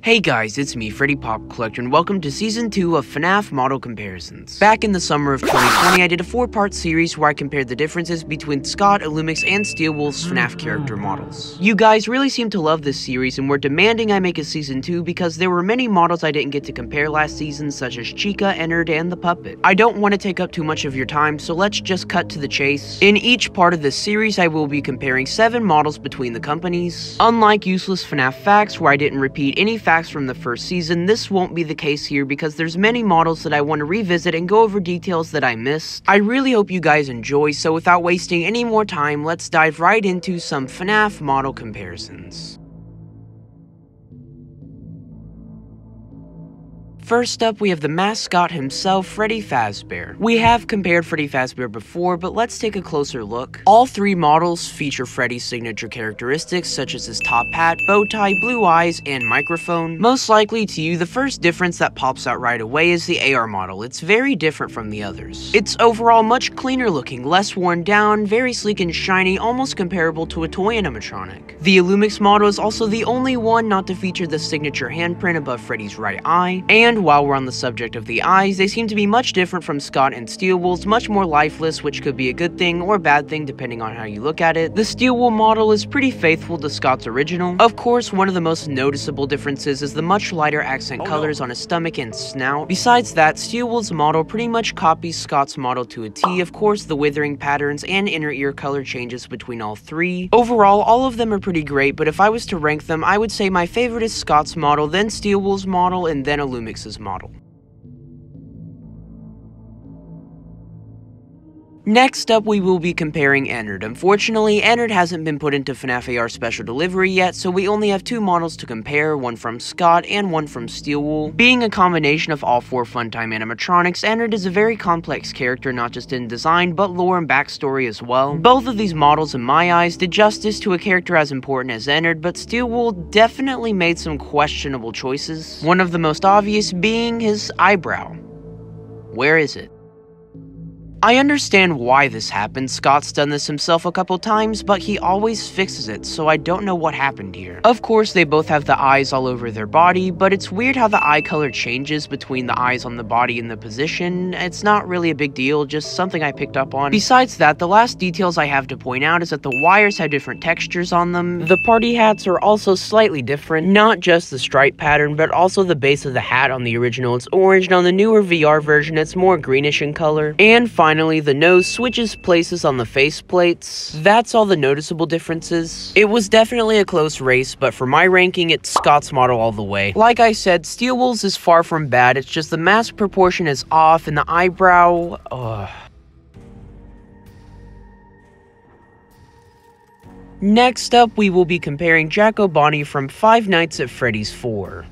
Hey guys, it's me, Freddy Pop Collector, and welcome to Season 2 of FNAF Model Comparisons. Back in the summer of 2020, I did a 4-part series where I compared the differences between Scott, Illumix, and Steelwolf's FNAF character models. You guys really seemed to love this series and were demanding I make a Season 2 because there were many models I didn't get to compare last season, such as Chica, Ennard, and the Puppet. I don't want to take up too much of your time, so let's just cut to the chase. In each part of this series, I will be comparing 7 models between the companies. Unlike useless FNAF facts, where I didn't repeat any facts from the first season, this won't be the case here because there's many models that I want to revisit and go over details that I missed. I really hope you guys enjoy, so without wasting any more time, let's dive right into some FNAF model comparisons. First up, we have the mascot himself, Freddy Fazbear. We have compared Freddy Fazbear before, but let's take a closer look. All 3 models feature Freddy's signature characteristics, such as his top hat, bow tie, blue eyes, and microphone. Most likely to you, the first difference that pops out right away is the AR model. It's very different from the others. It's overall much cleaner looking, less worn down, very sleek and shiny, almost comparable to a toy animatronic. The Illumix model is also the only one not to feature the signature handprint above Freddy's right eye, and while we're on the subject of the eyes, they seem to be much different from Scott and Steelwolf's, much more lifeless, which could be a good thing or a bad thing depending on how you look at it. The Steelwolf model is pretty faithful to Scott's original. Of course, one of the most noticeable differences is the much lighter accent colors on his stomach and snout. Besides that, Steelwolf's model pretty much copies Scott's model to a T. Of course, the withering patterns and inner ear color changes between all 3. Overall, all of them are pretty great, but if I was to rank them, I would say my favorite is Scott's model, then Steelwolf's model, and then Illumix's model. Next up, we will be comparing Ennard. Unfortunately, Ennard hasn't been put into FNAF AR Special Delivery yet, so we only have 2 models to compare, one from Scott and one from Steelwolf. Being a combination of all 4 Funtime animatronics, Ennard is a very complex character, not just in design, but lore and backstory as well. Both of these models, in my eyes, did justice to a character as important as Ennard, but Steelwolf definitely made some questionable choices. One of the most obvious being his eyebrow. Where is it? I understand why this happened. Scott's done this himself a couple times, but he always fixes it, so I don't know what happened here. Of course, they both have the eyes all over their body, but it's weird how the eye color changes between the eyes on the body and the position. It's not really a big deal, just something I picked up on. Besides that, the last details I have to point out is that the wires have different textures on them. The party hats are also slightly different, not just the stripe pattern, but also the base of the hat. On the original, it's orange, and on the newer VR version, it's more greenish in color. And finally, the nose switches places on the face plates. That's all the noticeable differences. It was definitely a close race, but for my ranking, it's Scott's model all the way. Like I said, Steelwolf's is far from bad, it's just the mask proportion is off and the eyebrow, Next up, we will be comparing Jacko Bonnie from Five Nights at Freddy's 4.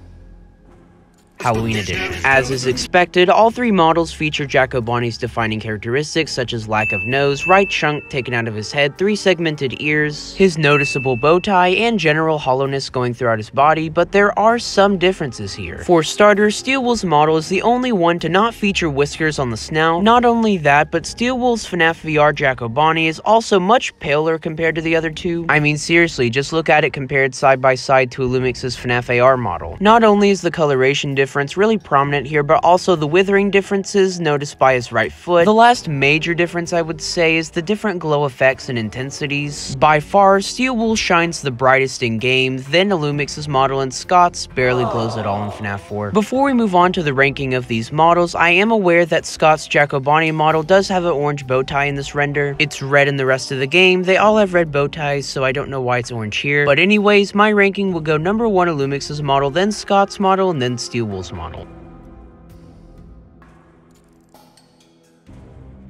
Halloween Edition. As is expected, all 3 models feature Jacko Bonnie's defining characteristics such as lack of nose, right chunk taken out of his head, 3 segmented ears, his noticeable bow tie, and general hollowness going throughout his body, but there are some differences here. For starters, Steelwolf's model is the only one to not feature whiskers on the snout. Not only that, but Steelwolf's FNAF VR Jacko Bonnie is also much paler compared to the other 2. I mean, seriously, just look at it compared side by side to Illumix's FNAF AR model. Not only is the coloration difference really prominent here, but also the withering differences noticed by his right foot. The last major difference I would say is the different glow effects and intensities. By far, Steelwolf shines the brightest in game, then Illumix's model, and Scott's barely glows at all in FNAF 4. Before we move on to the ranking of these models, I am aware that Scott's Jacko Bonnie model does have an orange bow tie in this render. It's red in the rest of the game. They all have red bow ties, so I don't know why it's orange here. But anyways, my ranking will go number 1 Illumix's model, then Scott's model, and then Steelwolf's model.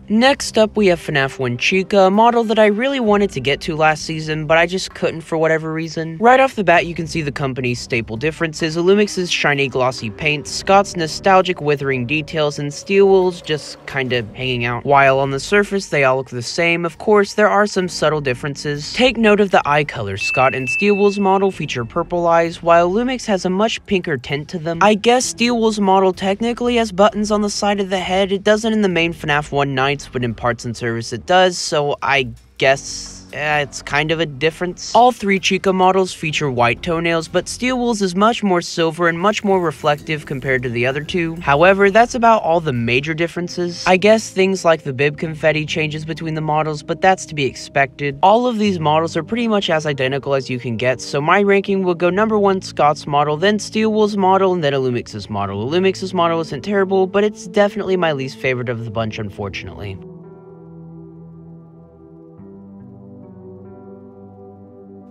Next up, we have FNAF 1 Chica, a model that I really wanted to get to last season, but I just couldn't for whatever reason. Right off the bat, you can see the company's staple differences: Illumix's shiny glossy paint, Scott's nostalgic withering details, and Steelwolf's just kinda hanging out. While on the surface, they all look the same, of course, there are some subtle differences. Take note of the eye color. Scott and Steelwolf's model feature purple eyes, while Illumix has a much pinker tint to them. I guess Steelwolf's model technically has buttons on the side of the head. It doesn't in the main FNAF 1 Nights, but in parts and service it does, so I guess it's kind of a difference. All three Chica models feature white toenails, but Steel Wool's is much more silver and much more reflective compared to the other two. However, that's about all the major differences. I guess things like the bib confetti changes between the models, but that's to be expected. All of these models are pretty much as identical as you can get, so my ranking will go number 1 Scott's model, then Steel Wool's model, and then Illumix's model. Illumix's model isn't terrible, but it's definitely my least favorite of the bunch, unfortunately.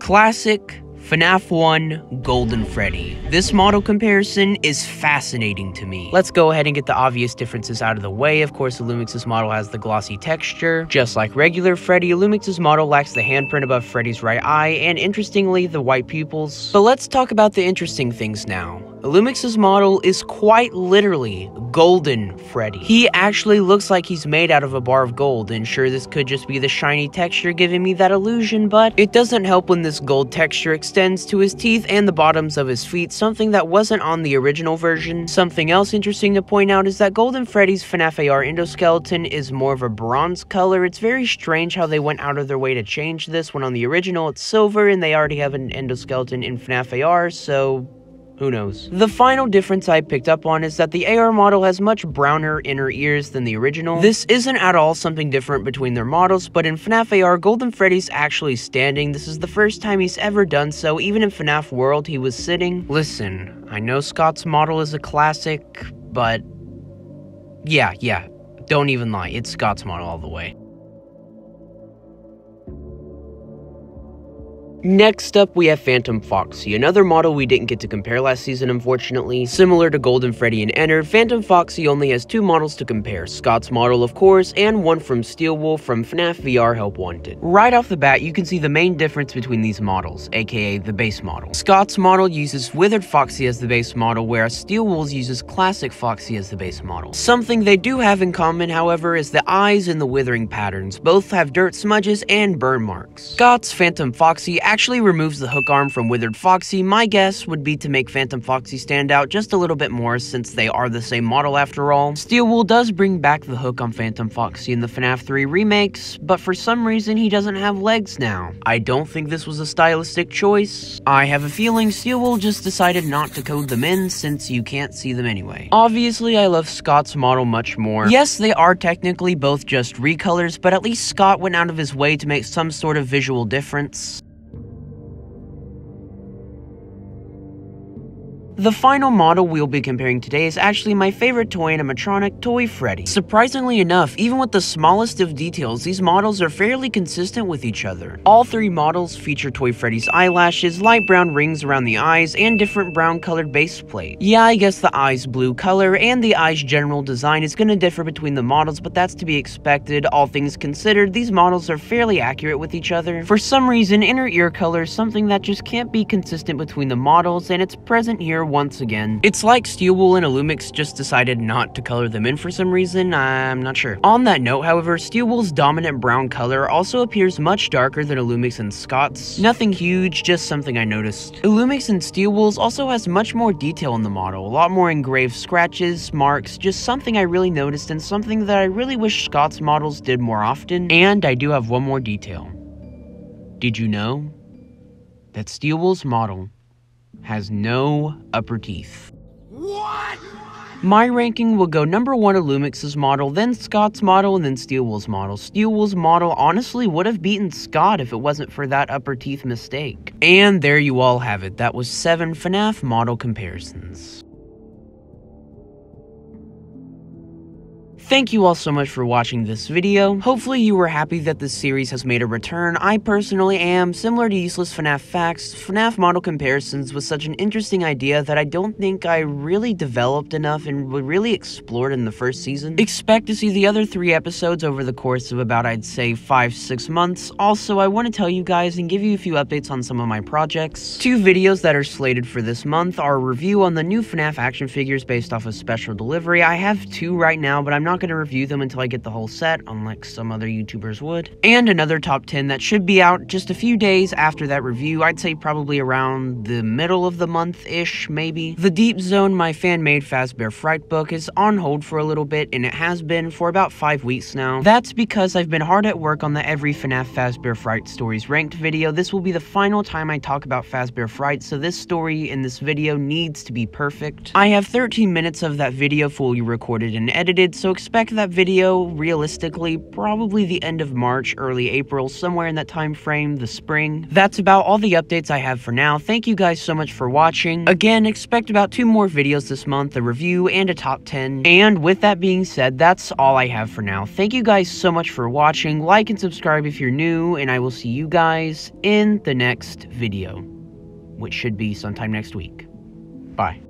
Classic FNAF 1 Golden Freddy. This model comparison is fascinating to me. Let's go ahead and get the obvious differences out of the way. Of course, Illumix's model has the glossy texture. Just like regular Freddy, Illumix's model lacks the handprint above Freddy's right eye, and interestingly, the white pupils. But let's talk about the interesting things now. Illumix's model is quite literally Golden Freddy. He actually looks like he's made out of a bar of gold, and sure, this could just be the shiny texture giving me that illusion, but it doesn't help when this gold texture extends to his teeth and the bottoms of his feet, something that wasn't on the original version. Something else interesting to point out is that Golden Freddy's FNAF AR endoskeleton is more of a bronze color. It's very strange how they went out of their way to change this when on the original it's silver and they already have an endoskeleton in FNAF AR, so who knows? The final difference I picked up on is that the AR model has much browner inner ears than the original. This isn't at all something different between their models, but in FNAF AR, Golden Freddy's actually standing. This is the first time he's ever done so. Even in FNAF World, he was sitting. Listen, I know Scott's model is a classic, but yeah, don't even lie. It's Scott's model all the way. Next up, we have Phantom Foxy, another model we didn't get to compare last season, unfortunately. Similar to Golden Freddy and Ennard, Phantom Foxy only has 2 models to compare, Scott's model, of course, and one from Steel Wool from FNAF VR Help Wanted. Right off the bat, you can see the main difference between these models, aka the base model. Scott's model uses Withered Foxy as the base model, whereas Steel Wool's uses Classic Foxy as the base model. Something they do have in common, however, is the eyes and the withering patterns. Both have dirt smudges and burn marks. Scott's Phantom Foxy actually removes the hook arm from Withered Foxy. My guess would be to make Phantom Foxy stand out just a little bit more since they are the same model after all. Steel Wool does bring back the hook on Phantom Foxy in the FNAF 3 remakes, but for some reason he doesn't have legs now. I don't think this was a stylistic choice. I have a feeling Steel Wool just decided not to code them in since you can't see them anyway. Obviously, I love Scott's model much more. Yes, they are technically both just recolors, but at least Scott went out of his way to make some sort of visual difference. The final model we'll be comparing today is actually my favorite toy animatronic, Toy Freddy. Surprisingly enough, even with the smallest of details, these models are fairly consistent with each other. All 3 models feature Toy Freddy's eyelashes, light brown rings around the eyes, and different brown colored base plate. Yeah, I guess the eye's blue color and the eye's general design is gonna differ between the models, but that's to be expected. All things considered, these models are fairly accurate with each other. For some reason, inner ear color is something that just can't be consistent between the models, and it's present here once again. It's like Steel Wool and Illumix just decided not to color them in for some reason, I'm not sure. On that note, however, Steel Wool's dominant brown color also appears much darker than Illumix and Scott's. Nothing huge, just something I noticed. Illumix and Steel Wool's also has much more detail in the model, a lot more engraved scratches, marks, just something I really noticed and something that I really wish Scott's models did more often. And I do have one more detail. Did you know that Steel Wool's model has no upper teeth? What? My ranking will go number 1 Illumix's model, then Scott's model, and then Steel Wool's model. Steel Wool's model honestly would have beaten Scott if it wasn't for that upper teeth mistake. And there you all have it. That was 7 FNAF model comparisons. Thank you all so much for watching this video. Hopefully you were happy that this series has made a return. I personally am. Similar to Useless FNAF Facts, FNAF model comparisons was such an interesting idea that I don't think I really developed enough and really explored in the first season. Expect to see the other 3 episodes over the course of about, I'd say, 5-6 months. Also, I want to tell you guys and give you a few updates on some of my projects. 2 videos that are slated for this month are a review on the new FNAF action figures based off of Special Delivery. I have 2 right now, but I'm not not going to review them until I get the whole set, unlike some other YouTubers would. And another top 10 that should be out just a few days after that review, I'd say probably around the middle of the month-ish, maybe. The Deep Zone, my fan-made Fazbear Fright book, is on hold for a little bit, and it has been for about 5 weeks now. That's because I've been hard at work on the Every FNAF Fazbear Fright Stories Ranked video. This will be the final time I talk about Fazbear Fright, so this story in this video needs to be perfect. I have 13 minutes of that video fully recorded and edited, so expect that video, realistically, probably the end of March, early April, somewhere in that time frame, the spring. That's about all the updates I have for now. Thank you guys so much for watching. Again, expect about 2 more videos this month, a review and a top 10. And with that being said, that's all I have for now. Thank you guys so much for watching. Like and subscribe if you're new, and I will see you guys in the next video, which should be sometime next week. Bye.